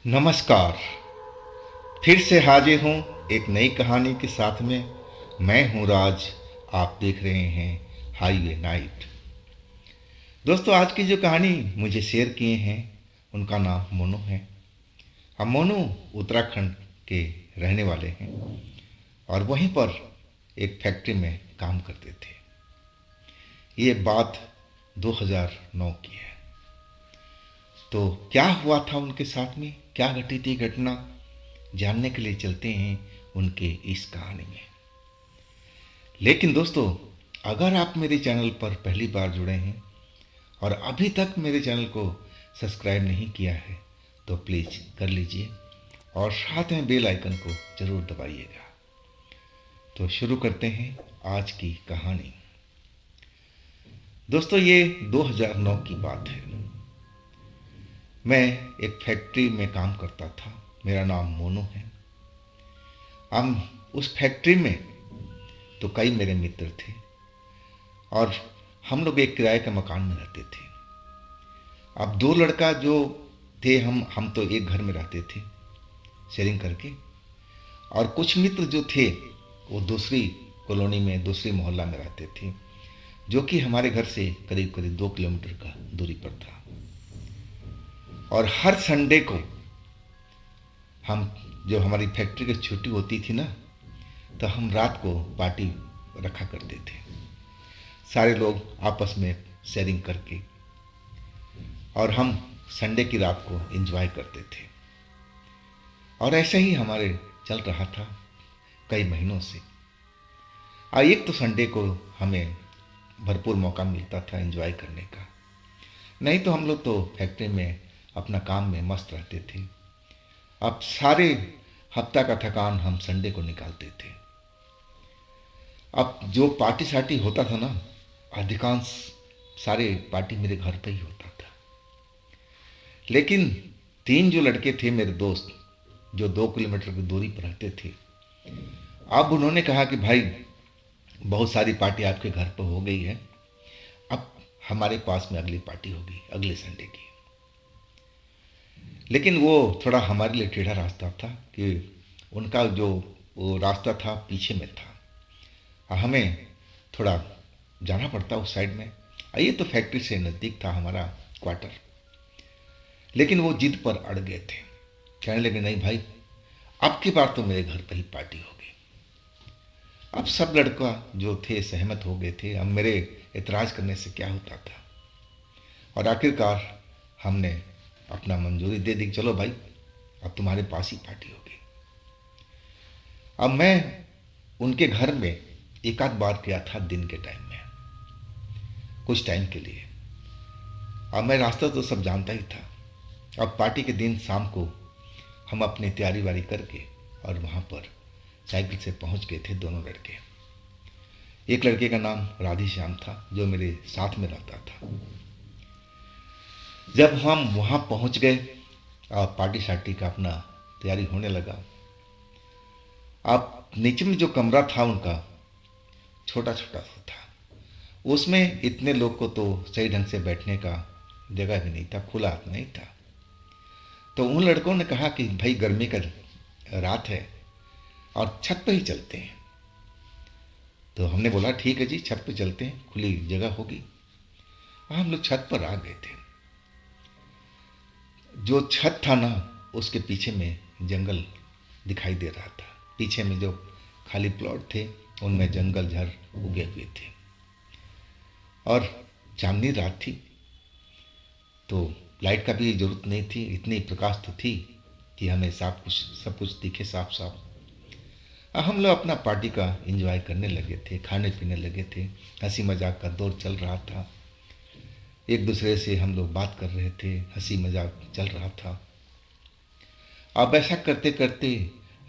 नमस्कार। फिर से हाजिर हूँ एक नई कहानी के साथ में। मैं हूँ राज। आप देख रहे हैं हाईवे नाइट। दोस्तों, आज की जो कहानी मुझे शेयर किए हैं उनका नाम मोनू है। हम मोनू उत्तराखंड के रहने वाले हैं और वहीं पर एक फैक्ट्री में काम करते थे। ये बात 2009 की है। तो क्या हुआ था उनके साथ में, क्या घटी थी घटना, जानने के लिए चलते हैं उनके इस कहानी में। लेकिन दोस्तों, अगर आप मेरे चैनल पर पहली बार जुड़े हैं और अभी तक मेरे चैनल को सब्सक्राइब नहीं किया है तो प्लीज़ कर लीजिए और साथ में बेल आइकन को ज़रूर दबाइएगा। तो शुरू करते हैं आज की कहानी। दोस्तों, ये 2009 की बात है। मैं एक फैक्ट्री में काम करता था। मेरा नाम मोनू है। हम उस फैक्ट्री में तो कई मेरे मित्र थे और हम लोग एक किराए के मकान में रहते थे। अब दो लड़का जो थे, हम तो एक घर में रहते थे शेयरिंग करके, और कुछ मित्र जो थे वो दूसरी कॉलोनी में, दूसरी मोहल्ला में रहते थे, जो कि हमारे घर से करीब करीब 2 किलोमीटर का दूरी पर था। और हर संडे को हम, जो हमारी फैक्ट्री की छुट्टी होती थी ना, तो हम रात को पार्टी रखा करते थे, सारे लोग आपस में शेयरिंग करके, और हम संडे की रात को एंजॉय करते थे। और ऐसे ही हमारे चल रहा था कई महीनों से। एक तो संडे को हमें भरपूर मौका मिलता था एंजॉय करने का, नहीं तो हम लोग तो फैक्ट्री में अपना काम में मस्त रहते थे। अब सारे हफ्ता का थकान हम संडे को निकालते थे। अब जो पार्टी सार्टी होता था ना, अधिकांश सारे पार्टी मेरे घर पे ही होता था। लेकिन 3 जो लड़के थे मेरे दोस्त, जो 2 किलोमीटर की दूरी पर रहते थे, अब उन्होंने कहा कि भाई, बहुत सारी पार्टी आपके घर पर हो गई है, अब हमारे पास में अगली पार्टी होगी अगले संडे की। लेकिन वो थोड़ा हमारे लिए टेढ़ा रास्ता था कि उनका जो वो रास्ता था पीछे में था, हमें थोड़ा जाना पड़ता उस साइड में। ये तो फैक्ट्री से नज़दीक था हमारा क्वार्टर। लेकिन वो जिद पर अड़ गए थे, कहने लगे नहीं भाई, अब की बार तो मेरे घर पर ही पार्टी होगी। अब सब लड़का जो थे सहमत हो गए थे। अब मेरे एतराज़ करने से क्या होता था, और आखिरकार हमने अपना मंजूरी दे दी, चलो भाई अब तुम्हारे पास ही पार्टी होगी। अब मैं उनके घर में एक आध बार गया था दिन के टाइम में, कुछ टाइम के लिए। अब मैं रास्ता तो सब जानता ही था। अब पार्टी के दिन शाम को हम अपनी तैयारी वारी करके और वहाँ पर साइकिल से पहुँच गए थे दोनों लड़के। एक लड़के का नाम राधे श्याम था, जो मेरे साथ में रहता था। जब हम वहाँ पहुँच गए और पार्टी शार्टी का अपना तैयारी होने लगा, अब नीचे में जो कमरा था उनका छोटा छोटा सा था, उसमें इतने लोग को तो सही ढंग से बैठने का जगह भी नहीं था, खुला नहीं था। तो उन लड़कों ने कहा कि भाई गर्मी का रात है और छत पर ही चलते हैं। तो हमने बोला ठीक है जी, छत पर चलते हैं, खुली जगह होगी। हम लोग छत पर आ गए थे। जो छत था ना, उसके पीछे में जंगल दिखाई दे रहा था। पीछे में जो खाली प्लॉट थे उनमें जंगल झाड़ उगे हुए थे, और चांदनी रात थी तो लाइट का भी जरूरत नहीं थी, इतनी प्रकाश तो थी कि हमें सब कुछ दिखे साफ साफ। हम लोग अपना पार्टी का एंजॉय करने लगे थे, खाने पीने लगे थे, हंसी मजाक का दौर चल रहा था। एक दूसरे से हम लोग बात कर रहे थे, हंसी मजाक चल रहा था। अब ऐसा करते करते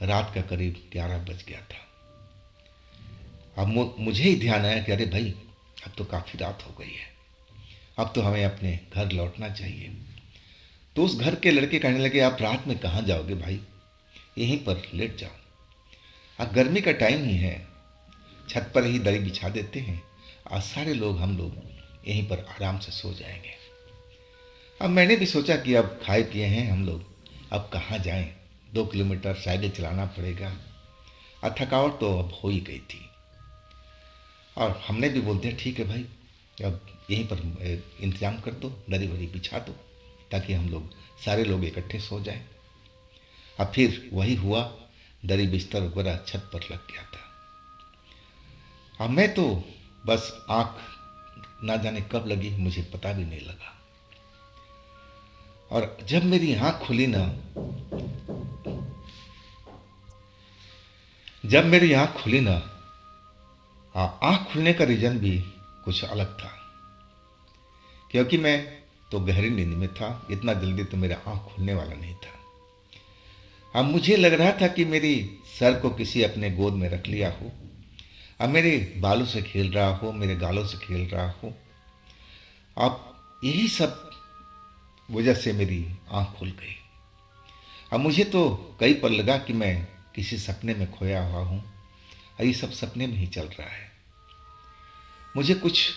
रात का करीब 11 बज गया था। अब मुझे ही ध्यान आया कि अरे भाई, अब तो काफ़ी रात हो गई है, अब तो हमें अपने घर लौटना चाहिए। तो उस घर के लड़के कहने लगे आप रात में कहाँ जाओगे भाई, यहीं पर लेट जाओ। अब गर्मी का टाइम ही है, छत पर ही दरी बिछा देते हैं, आज सारे लोग हम लोग यहीं पर आराम से सो जाएंगे। अब मैंने भी सोचा कि अब खाए पिए हैं हम लोग, अब कहाँ जाएं, 2 किलोमीटर साइकिल चलाना पड़ेगा। और थकावट तो अब हो ही गई थी। और हमने भी बोल दिया ठीक है भाई, अब यहीं पर इंतजाम कर दो, दरी वरी बिछा दो, ताकि हम लोग सारे लोग इकट्ठे सो जाएं। अब फिर वही हुआ, दरी बिस्तर वगैरह छत पर लग गया था। अब मैं तो बस आँख ना जाने कब लगी मुझे पता भी नहीं लगा। और जब मेरी आँख खुली ना, जब मेरी आँख खुली ना, आँख खुलने का रीज़न भी कुछ अलग था, क्योंकि मैं तो गहरी नींद में था। इतना जल्दी तो मेरा आँख खुलने वाला नहीं था। अब मुझे लग रहा था कि मेरी सर को किसी अपने गोद में रख लिया हो, अब मेरे बालों से खेल रहा हो, मेरे गालों से खेल रहा हो। अब यही सब वजह से मेरी आँख खुल गई। अब मुझे तो कई पल लगा कि मैं किसी सपने में खोया हुआ हूँ और ये सब सपने में ही चल रहा है। मुझे कुछ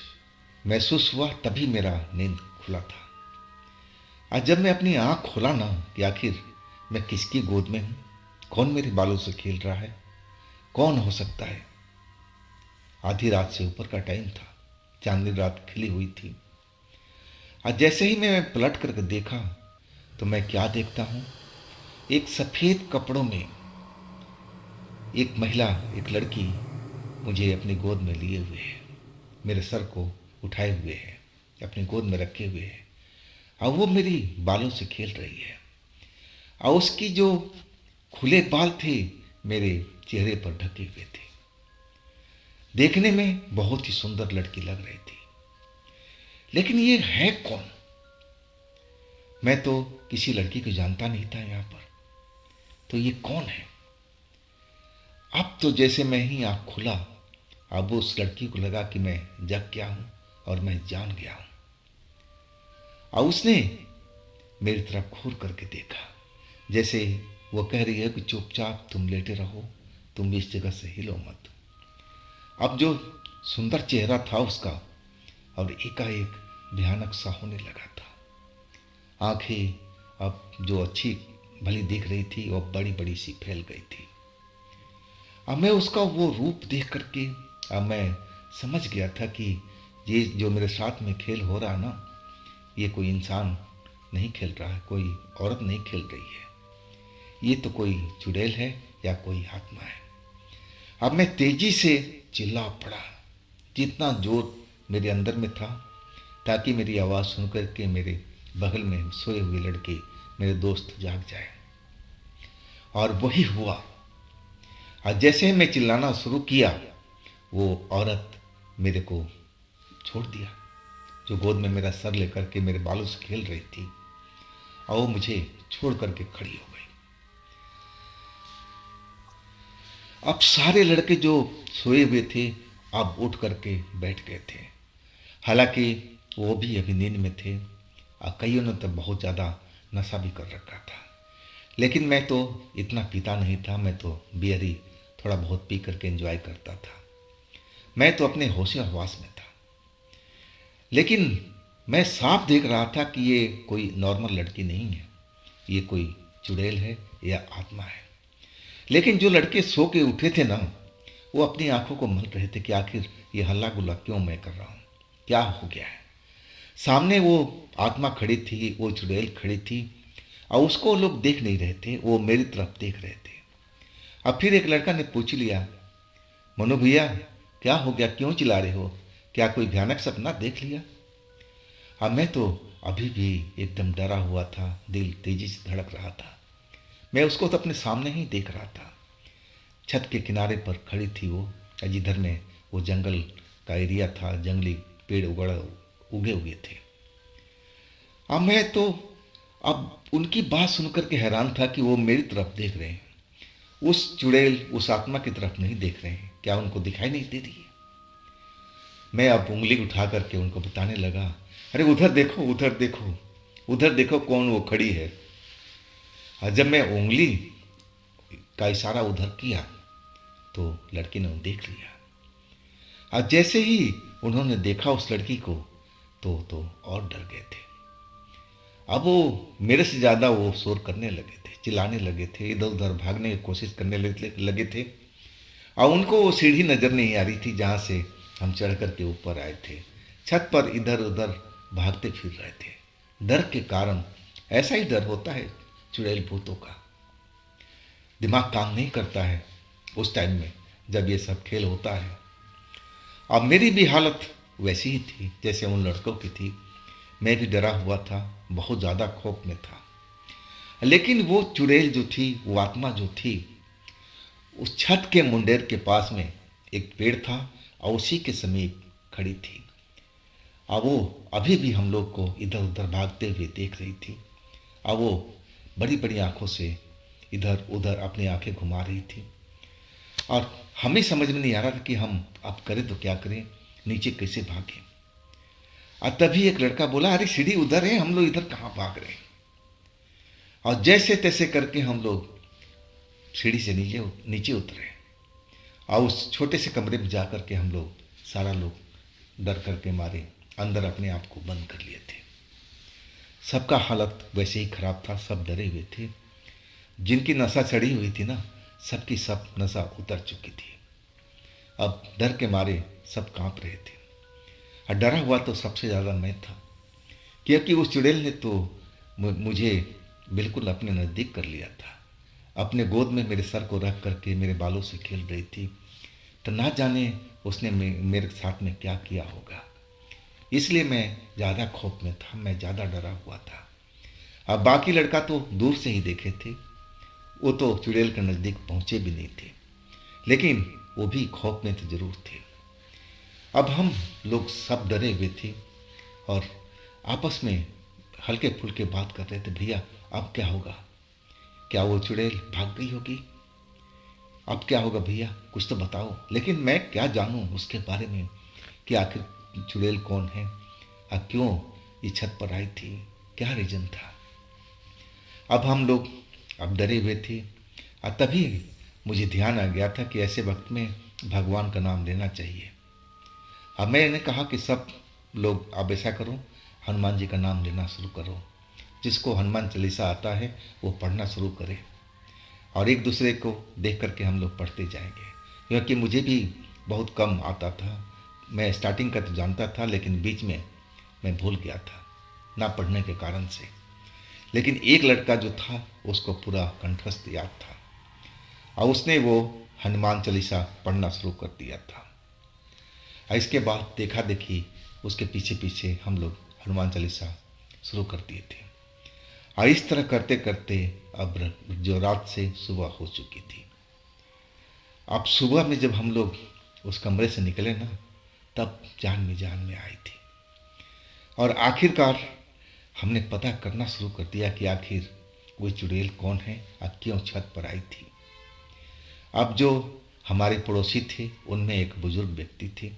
महसूस हुआ, तभी मेरा नींद खुला था। आज जब मैं अपनी आँख खोला ना कि आखिर मैं किसकी गोद में हूँ, कौन मेरे बालों से खेल रहा है, कौन हो सकता है। आधी रात से ऊपर का टाइम था, चांदनी रात खिली हुई थी। आज जैसे ही मैं पलट करके देखा तो मैं क्या देखता हूँ, एक सफ़ेद कपड़ों में एक महिला, एक लड़की मुझे अपनी गोद में लिए हुए है, मेरे सर को उठाए हुए है, अपनी गोद में रखे हुए है, और वो मेरी बालों से खेल रही है। और उसकी जो खुले बाल थे मेरे चेहरे पर ढके हुए थे। देखने में बहुत ही सुंदर लड़की लग रही थी, लेकिन ये है कौन? मैं तो किसी लड़की को जानता नहीं था यहाँ पर, तो ये कौन है? अब तो जैसे मैं ही आँख खुला, अब उस लड़की को लगा कि मैं जग गया हूँ और मैं जान गया हूँ। और उसने मेरी तरफ घूर करके देखा, जैसे वो कह रही है कि चुपचाप तुम लेटे रहो, तुम इस जगह से हिलो मत। अब जो सुंदर चेहरा था उसका और एकाएक भयानक सा होने लगा था। आंखें अब जो अच्छी भली दिख रही थी वो बड़ी बड़ी सी फैल गई थी। अब मैं उसका वो रूप देख करके अब मैं समझ गया था कि ये जो मेरे साथ में खेल हो रहा ना, ये कोई इंसान नहीं खेल रहा है, कोई औरत नहीं खेल रही है, ये तो कोई चुड़ैल है या कोई आत्मा है। अब मैं तेजी से चिल्ला पड़ा, जितना जोर मेरे अंदर में था, ताकि मेरी आवाज़ सुन करके मेरे बगल में सोए हुए लड़के मेरे दोस्त जाग जाए। और वही हुआ। और जैसे ही मैं चिल्लाना शुरू किया, वो औरत मेरे को छोड़ दिया, जो गोद में मेरा सर लेकर के मेरे बालों से खेल रही थी, और वो मुझे छोड़ करके खड़ी हो गई। अब सारे लड़के जो सोए हुए थे अब उठ करके बैठ गए थे। हालांकि वो भी अभी नींद में थे और कईयों ने तो बहुत ज़्यादा नशा भी कर रखा था। लेकिन मैं तो इतना पीता नहीं था, मैं तो बियर ही थोड़ा बहुत पी करके एंजॉय करता था। मैं तो अपने होश हवास में था। लेकिन मैं साफ देख रहा था कि ये कोई नॉर्मल लड़की नहीं है, ये कोई चुड़ैल है या आत्मा है। लेकिन जो लड़के सो के उठे थे ना, वो अपनी आंखों को मल रहे थे कि आखिर ये हल्ला गुल्ला क्यों मैं कर रहा हूँ, क्या हो गया है। सामने वो आत्मा खड़ी थी, वो चुड़ैल खड़ी थी, और उसको लोग देख नहीं रहे थे, वो मेरी तरफ देख रहे थे। अब फिर एक लड़का ने पूछ लिया, मनु भैया क्या हो गया, क्यों चिल्ला रहे हो, क्या कोई भयानक सपना देख लिया? अब मैं तो अभी भी एकदम डरा हुआ था, दिल तेजी से धड़क रहा था। मैं उसको तो अपने सामने ही देख रहा था। छत के किनारे पर खड़ी थी वो, जिधर में वो जंगल का एरिया था, जंगली पेड़ उगे हुए थे। अब मैं तो अब उनकी बात सुनकर के हैरान था कि वो मेरी तरफ देख रहे हैं, उस चुड़ैल उस आत्मा की तरफ नहीं देख रहे हैं। क्या उनको दिखाई नहीं दे रही है? मैं अब उंगली उठा करके उनको बताने लगा, अरे उधर देखो, उधर देखो, उधर देखो कौन वो खड़ी है। और जब मैं उंगली का इशारा उधर किया तो लड़की ने देख लिया। और जैसे ही उन्होंने देखा उस लड़की को तो और डर गए थे। अब वो मेरे से ज़्यादा वो शोर करने लगे थे, चिल्लाने लगे थे, इधर उधर भागने की कोशिश करने लगे थे। और उनको वो सीढ़ी नज़र नहीं आ रही थी जहाँ से हम चढ़ कर के ऊपर आए थे। छत पर इधर उधर भागते फिर रहे थे डर के कारण। ऐसा ही डर होता है चुड़ैल भूतों का। दिमाग काम नहीं करता है उस टाइम में जब ये सब खेल होता है। अब मेरी भी हालत वैसी ही थी जैसे उन लड़कों की थी। मैं भी डरा हुआ था, बहुत ज़्यादा खौफ में था। लेकिन वो चुड़ैल जो थी, वो आत्मा जो थी, उस छत के मुंडेर के पास में एक पेड़ था और उसी के समीप खड़ी थी। अब वो अभी भी हम लोग को इधर उधर भागते हुए देख रही थी। अब वो बड़ी बड़ी आंखों से इधर उधर अपनी आंखें घुमा रही थी और हमें समझ में नहीं आ रहा था कि हम अब करें तो क्या करें, नीचे कैसे भागें। और तभी एक लड़का बोला, अरे सीढ़ी उधर है, हम लोग इधर कहाँ भाग रहे हैं। और जैसे तैसे करके हम लोग सीढ़ी से नीचे नीचे उतरे और उस छोटे से कमरे में जा कर के हम लोग सारा लोग डर करके मारे अंदर अपने आप को बंद कर लिए थे। सबका हालत वैसे ही खराब था, सब डरे हुए थे। जिनकी नशा चढ़ी हुई थी ना, सबकी सब नशा उतर चुकी थी। अब डर के मारे सब कांप रहे थे और डरा हुआ तो सबसे ज़्यादा मैं था, क्योंकि उस चुड़ैल ने तो मुझे बिल्कुल अपने नज़दीक कर लिया था। अपने गोद में मेरे सर को रख करके मेरे बालों से खेल रही थी। तो ना जाने उसने मेरे साथ में क्या किया होगा। इसलिए मैं ज़्यादा खौफ में था, मैं ज़्यादा डरा हुआ था। अब बाकी लड़का तो दूर से ही देखे थे, वो तो चुड़ैल के नज़दीक पहुँचे भी नहीं थे, लेकिन वो भी खौफ में तो जरूर थे। अब हम लोग सब डरे हुए थे और आपस में हल्के फुल्के बात कर रहे थे, भैया अब क्या होगा, क्या वो चुड़ैल भाग गई होगी, अब क्या होगा भैया कुछ तो बताओ। लेकिन मैं क्या जानूं उसके बारे में कि आखिर चुड़ैल कौन है और क्यों ये छत पर आई थी, क्या रीजन था। अब हम लोग अब डरे हुए थे और तभी मुझे ध्यान आ गया था कि ऐसे वक्त में भगवान का नाम लेना चाहिए। अब मैंने कहा कि सब लोग अब ऐसा करो, हनुमान जी का नाम लेना शुरू करो। जिसको हनुमान चालीसा आता है वो पढ़ना शुरू करे और एक दूसरे को देख करके हम लोग पढ़ते जाएंगे। क्योंकि मुझे भी बहुत कम आता था, मैं स्टार्टिंग का तो जानता था लेकिन बीच में मैं भूल गया था ना पढ़ने के कारण से। लेकिन एक लड़का जो था उसको पूरा कंठस्थ याद था और उसने वो हनुमान चालीसा पढ़ना शुरू कर दिया था। और इसके बाद देखा देखी उसके पीछे पीछे हम लोग हनुमान चालीसा शुरू कर दिए थे। और इस तरह करते करते अब जो रात से सुबह हो चुकी थी। अब सुबह में जब हम लोग उस कमरे से निकले ना, तब जान में आई थी। और आखिरकार हमने पता करना शुरू कर दिया कि आखिर वो चुड़ैल कौन है और क्यों छत पर आई थी। अब जो हमारे पड़ोसी थे उनमें एक बुजुर्ग व्यक्ति थे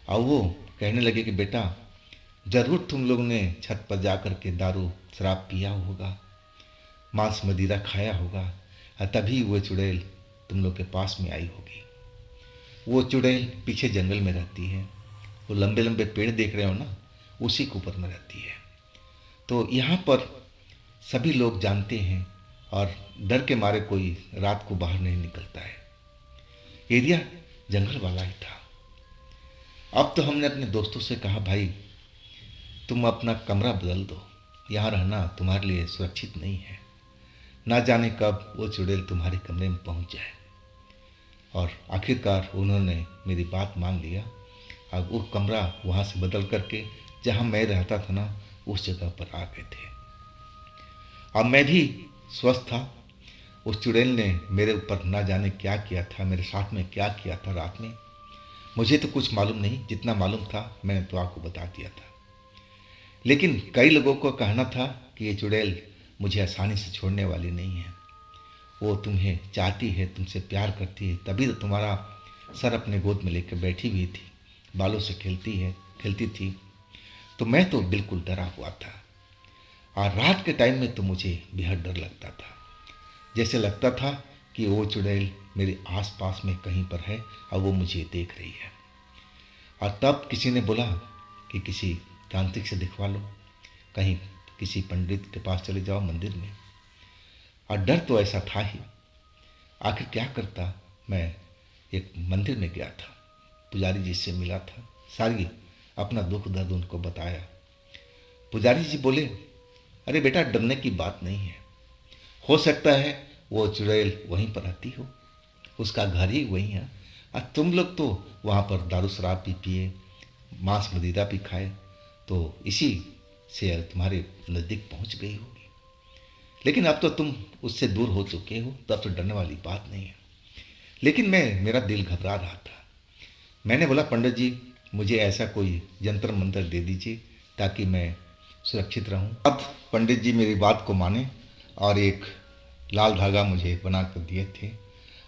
और वो कहने लगे कि बेटा ज़रूर तुम लोग ने छत पर जा कर के दारू शराब पिया होगा, मांस मदिरा खाया होगा और तभी वो चुड़ैल तुम लोग के पास में आई होगी। वो चुड़ैल पीछे जंगल में रहती है, वो लंबे लंबे पेड़ देख रहे हो ना, उसी के ऊपर में रहती है। तो यहाँ पर सभी लोग जानते हैं और डर के मारे कोई रात को बाहर नहीं निकलता है। एरिया जंगल वाला ही था। अब तो हमने अपने दोस्तों से कहा, भाई तुम अपना कमरा बदल दो, यहाँ रहना तुम्हारे लिए सुरक्षित नहीं है, ना जाने कब वो चुड़ैल तुम्हारे कमरे में पहुँच जाए। और आखिरकार उन्होंने मेरी बात मान लिया। अब वो कमरा वहाँ से बदल करके जहाँ मैं रहता था ना, उस जगह पर आ गए थे। अब मैं भी स्वस्थ था। उस चुड़ैल ने मेरे ऊपर ना जाने क्या किया था, मेरे साथ में क्या किया था रात में, मुझे तो कुछ मालूम नहीं। जितना मालूम था मैंने तो आपको बता दिया था। लेकिन कई लोगों को कहना था कि ये चुड़ैल मुझे आसानी से छोड़ने वाली नहीं है, वो तुम्हें चाहती है, तुमसे प्यार करती है, तभी तो तुम्हारा सर अपने गोद में लेकर बैठी हुई थी, बालों से खेलती थी। तो मैं तो बिल्कुल डरा हुआ था और रात के टाइम में तो मुझे बेहद डर लगता था। जैसे लगता था कि वो चुड़ैल मेरे आसपास में कहीं पर है और वो मुझे देख रही है। और तब किसी ने बोला कि किसी तांत्रिक से दिखवा लो, कहीं किसी पंडित के पास चले जाओ मंदिर में। और डर तो ऐसा था ही, आखिर क्या करता। मैं एक मंदिर में गया था, पुजारी जी से मिला था, सारी अपना दुख दर्द उनको बताया। पुजारी जी बोले, अरे बेटा डरने की बात नहीं है, हो सकता है वो चुड़ैल वहीं पर आती हो, उसका घर ही वहीं है, और तुम लोग तो वहाँ पर दारू शराब भी पिए, मांस मदिरा भी खाए, तो इसी से तुम्हारे नज़दीक पहुँच गई होगी। लेकिन अब तो तुम उससे दूर हो चुके हो, तब तो डरने वाली बात नहीं है। लेकिन मेरा दिल घबरा रहा था। मैंने बोला, पंडित जी मुझे ऐसा कोई जंतर मंत्र दे दीजिए ताकि मैं सुरक्षित रहूं। अब पंडित जी मेरी बात को माने और एक लाल धागा मुझे बना कर दिए थे।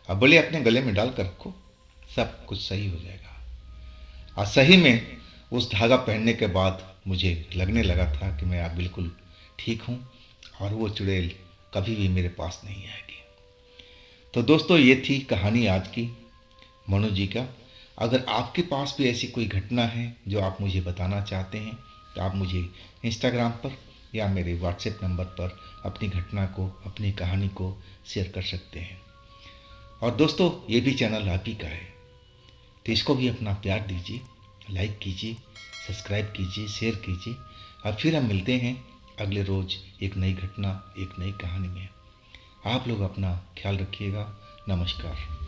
अब बोले, अपने गले में डाल कर रखो, सब कुछ सही हो जाएगा। और सही में उस धागा पहनने के बाद मुझे लगने लगा था कि मैं अब बिल्कुल ठीक हूँ और वो चुड़ैल कभी भी मेरे पास नहीं आएगी। तो दोस्तों, ये थी कहानी आज की मनु जी का। अगर आपके पास भी ऐसी कोई घटना है जो आप मुझे बताना चाहते हैं तो आप मुझे इंस्टाग्राम पर या मेरे व्हाट्सएप नंबर पर अपनी घटना को, अपनी कहानी को शेयर कर सकते हैं। और दोस्तों, ये भी चैनल आप ही का है, तो इसको भी अपना प्यार दीजिए, लाइक कीजिए, सब्सक्राइब कीजिए, शेयर कीजिए। और फिर हम मिलते हैं अगले रोज़ एक नई घटना, एक नई कहानी में। आप लोग अपना ख्याल रखिएगा। नमस्कार।